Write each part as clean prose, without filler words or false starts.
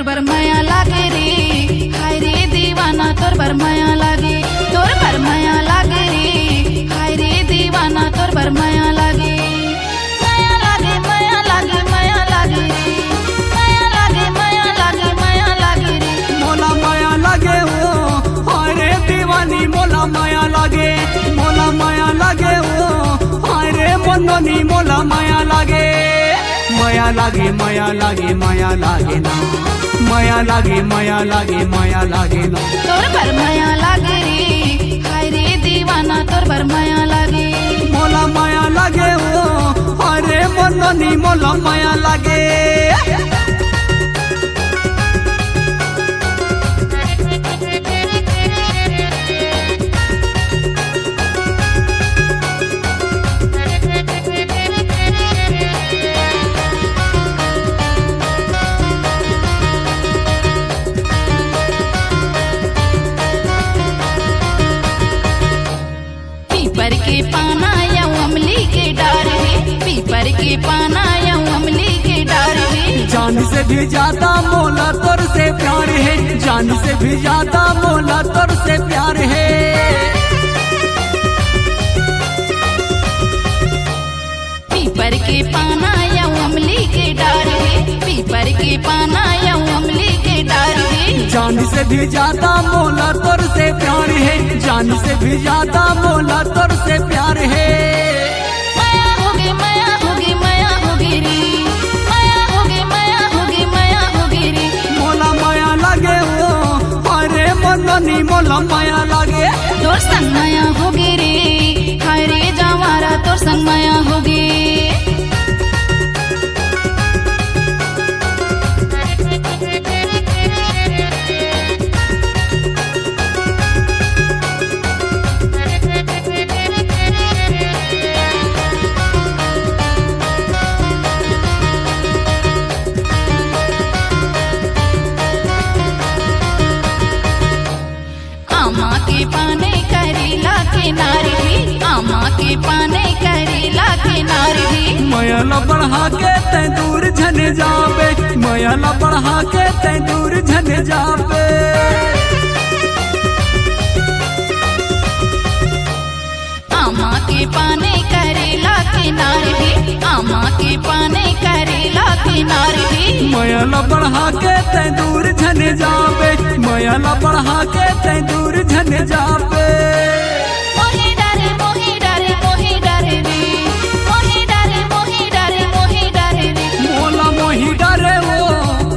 बर माया लागे रे, हाय रे दीवाना तोर बर माया लागे, तोर बर माया लागे रे, हाय रे दीवाना तोर बर माया लागे, माया लागे माया लागे माया लागे रे, माया लागे माया लागे माया लागे रे, मोला माया लागे हो हाय रे दीवानी मोला माया लागे, मोला माया लागे हो हाय रे मनोनी मोला माया लागे, माया लागे माया लागे माया लागे ना, माया लागे माया लागे माया लागे ना, तोर बर माया लागे रे, हाय रे दीवाना तोर बर माया लागे, मोला माया लागे हो हाय रे मनोनी मोला माया लागे। पीपर के पाना या अमली के डार है, पीपर के पाना या अमली के डार है, जान से भी ज्यादा मोला तोर से प्यार है, जान से भी ज्यादा मोला तोर से प्यार है। पीपर के पाना या अमली के डार है, पीपर के पाना या अमली के डार है, जान से भी ज्यादा मोला तोर से प्यार है, जान से भी ज्यादा मोला तोर से प्यार है। माया होगी माया होगी माया होगी रे, माया होगी माया होगी माया होगी रे, मोला माया लागे हो हाय रे मनोनी मोला माया लागे, तोर संग माया होगी रे, हाय रे जवारा तोर संग माया होगी। आमा के पाने करेला के नारी, आमा के पाने करेला के नारी, माया ला बढ़ा के तै दूर झन जाबे, माया ला बढ़ा के तै दूर झन जाबे। आमा के पाने करेला के नारी, आमा के पाने करेला के नारी, माया ला बढ़ा के तै दूर झन जाबे, माया ला बढ़ा के तै दूर झन जाबे। मोहि डारे मोहि डारे मोहि डारे रे, मोहि डारे मोहि डारे मोहि डारे रे, मोला मोही डारे हो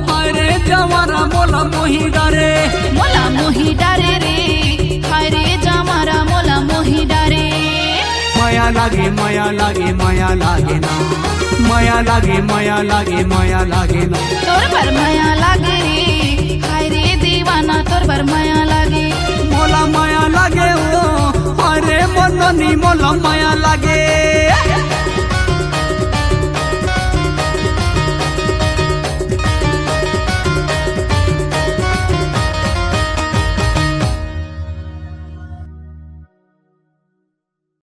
हाय रे जवारा मोला मोही डारे, मोला मोहि डारे रे, हाय रे जवारा मोला मोहि डारे, माया लागे माया लागे माया लागे ना, माया लागे माया लागे माया लागे ना, तोर बर माया लागे रे, हाय रे दीवाना तोर बर माया लागे, मोला माया लागे हो हाय रे मनोनी मोला माया लागे।